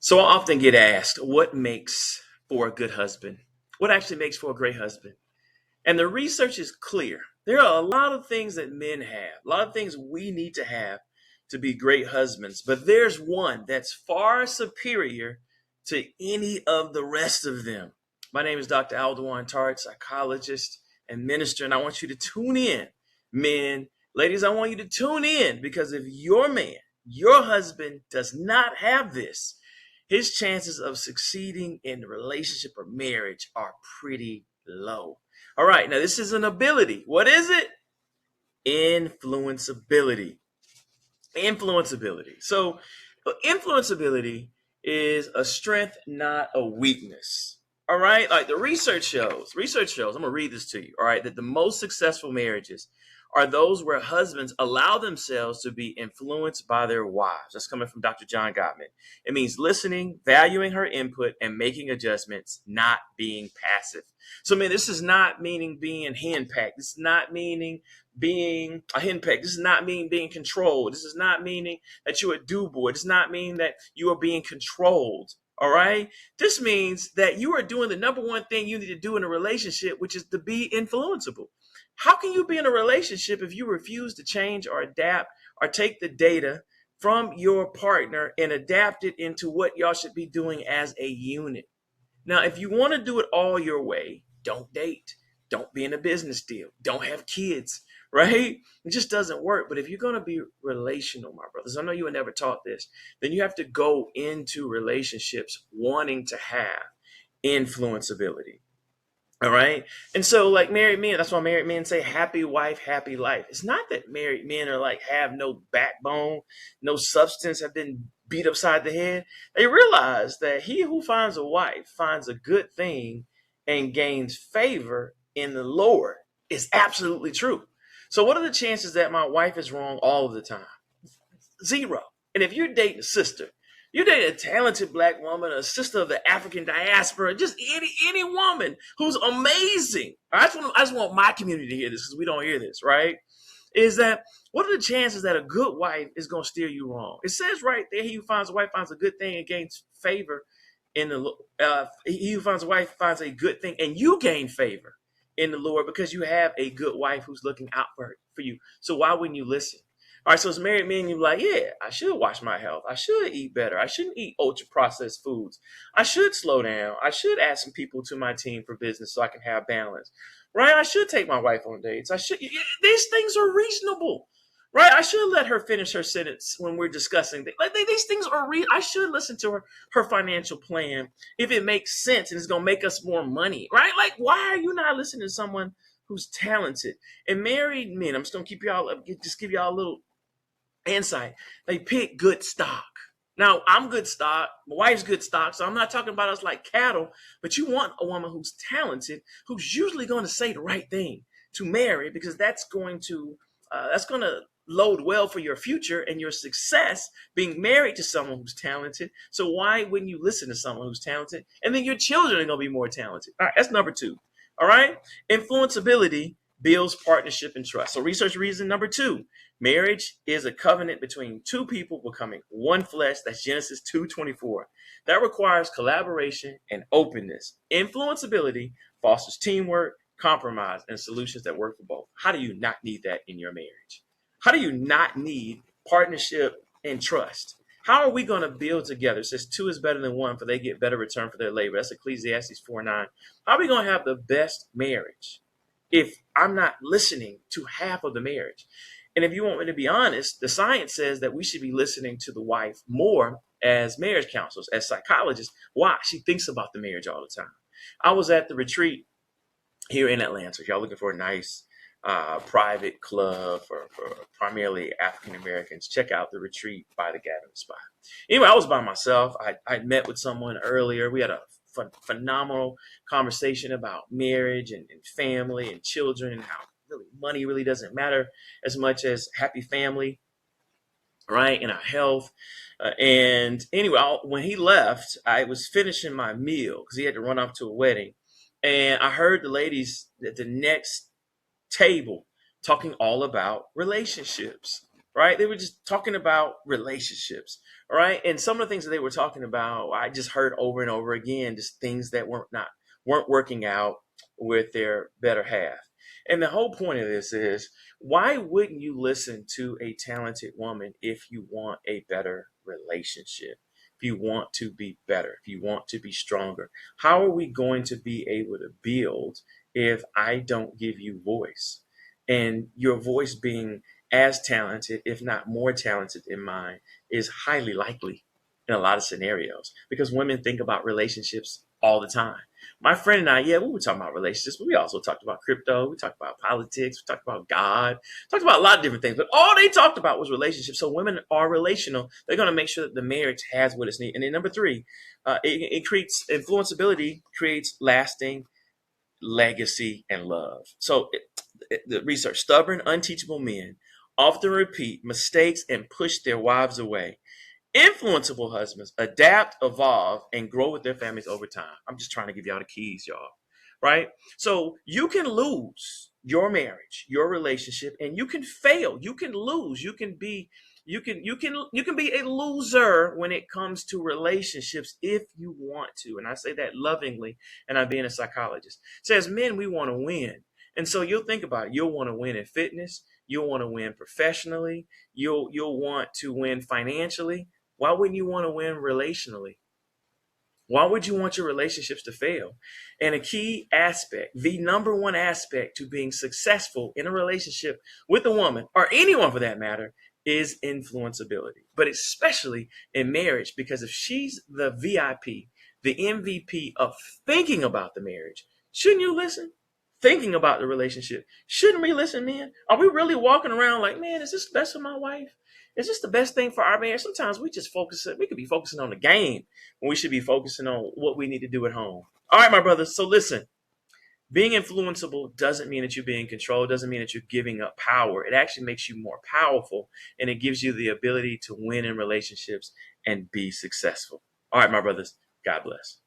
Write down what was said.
So I often get asked, what makes for a good husband? What actually makes for a great husband? And the research is clear. There are a lot of things that men have, a lot of things we need to have to be great husbands. But there's one that's far superior to any of the rest of them. My name is Dr. Alduan Tartt, psychologist and minister, and I want you to tune in. Men, ladies, I want you to tune in because if your man, your husband does not have this, his chances of succeeding in the relationship or marriage are pretty low. All right, now this is an ability. What is it? Influenceability. Influenceability. So, influenceability is a strength, not a weakness. All right, like the research shows, I'm gonna read this to you. All right, that the most successful marriages are those where husbands allow themselves to be influenced by their wives. That's coming from Dr. John Gottman. It means listening, valuing her input, and making adjustments, not being passive. So, man, this is not meaning being henpecked. This is not meaning being a henpeck. This is not meaning being controlled. This is not meaning that you're a do boy. This does not mean that you are being controlled. All right. This means that you are doing the number one thing you need to do in a relationship, which is to be influenceable. How can you be in a relationship if you refuse to change or adapt or take the data from your partner and adapt it into what y'all should be doing as a unit? Now, if you want to do it all your way, don't date. Don't be in a business deal. Don't have kids, right? It just doesn't work. But if you're going to be relational, my brothers, I know you were never taught this, then you have to go into relationships wanting to have influenceability. All right. And so, like married men, that's why married men say happy wife, happy life. It's not that married men are like have no backbone, no substance, have been beat upside the head. They realize that he who finds a wife finds a good thing and gains favor in the Lord. Is absolutely true. So, what are the chances that my wife is wrong all of the time? Zero. And if you're dating a sister, you date a talented black woman, a sister of the African diaspora, just any woman who's amazing. I just want my community to hear this because we don't hear this, right? Is that what are the chances that a good wife is going to steer you wrong? It says right there, he who finds a wife finds a good thing and gains favor in the he who finds a wife finds a good thing and you gain favor in the Lord because you have a good wife who's looking out for you. So why wouldn't you listen? All right, so as married men, you're like, yeah, I should watch my health. I should eat better. I shouldn't eat ultra processed foods. I should slow down. I should add some people to my team for business so I can have balance. Right? I should take my wife on dates. I should. These things are reasonable. Right? I should let her finish her sentence when we're discussing things. Like these things are real. I should listen to her financial plan if it makes sense and it's gonna make us more money. Right? Like, why are you not listening to someone who's talented? And married men, I'm just gonna keep y'all just give y'all a little insight. They pick good stock. Now, I'm good stock. My wife's good stock. So I'm not talking about us like cattle, but you want a woman who's talented, who's usually going to say the right thing to marry because that's going to load well for your future and your success being married to someone who's talented. So why wouldn't you listen to someone who's talented? And then your children are going to be more talented. All right, that's number two. All right, influenceability builds partnership and trust. So research reason number two, marriage is a covenant between two people becoming one flesh. That's Genesis 2:24. That requires collaboration and openness. Influenceability fosters teamwork, compromise, and solutions that work for both. How do you not need that in your marriage? How do you not need partnership and trust? How are we going to build together? It says two is better than one, for they get better return for their labor. That's Ecclesiastes 4:9. How are we going to have the best marriage if I'm not listening to half of the marriage? And if you want me to be honest, the science says that we should be listening to the wife more as marriage counselors, as psychologists. Why? She thinks about the marriage all the time. I was at the retreat here in Atlanta. If y'all looking for a nice private club for primarily African Americans, check out the retreat by the Gathering Spot. Anyway, I was by myself. I met with someone earlier. We had a phenomenal conversation about marriage and family and children and how really money really doesn't matter as much as happy family, right? And our health. And anyway, when he left, I was finishing my meal because he had to run off to a wedding. And I heard the ladies at the next table talking all about relationships. right? They were just talking about relationships, all right? And some of the things that they were talking about, I just heard over and over again, just things that weren't working out with their better half. And the whole point of this is, why wouldn't you listen to a talented woman if you want a better relationship? If you want to be better, if you want to be stronger, how are we going to be able to build if I don't give you voice? And your voice being as talented, if not more talented than mine, is highly likely in a lot of scenarios because women think about relationships all the time. My friend and I, yeah, we were talking about relationships, but we also talked about crypto. We talked about politics. We talked about God. Talked about a lot of different things, but all they talked about was relationships. So women are relational. They're going to make sure that the marriage has what it's needed. And then number three, it creates influenceability, creates lasting legacy and love. So the research: stubborn, unteachable men often repeat mistakes and push their wives away. Influenceable husbands adapt, evolve, and grow with their families over time. I'm just trying to give y'all the keys, y'all. Right? So you can lose your marriage, your relationship, and you can fail. You can lose. You can be a loser when it comes to relationships if you want to. And I say that lovingly, and I'm being a psychologist. It says men, we want to win. And so you'll think about it. You'll want to win in fitness. You'll want to win professionally. You'll want to win financially. Why wouldn't you want to win relationally? Why would you want your relationships to fail? And a key aspect, the number one aspect to being successful in a relationship with a woman, or anyone for that matter, is influenceability. But especially in marriage, because if she's the VIP, the MVP of thinking about the marriage, shouldn't you listen? Thinking about the relationship, shouldn't we listen, man? Are we really walking around like, man, is this best for my wife? Is this the best thing for our marriage? Sometimes we could be focusing on the game when we should be focusing on what we need to do at home. All right, my brothers. So listen, being influenceable doesn't mean that you're being controlled, doesn't mean that you're giving up power. It actually makes you more powerful, and it gives you the ability to win in relationships and be successful. All right, my brothers. God bless.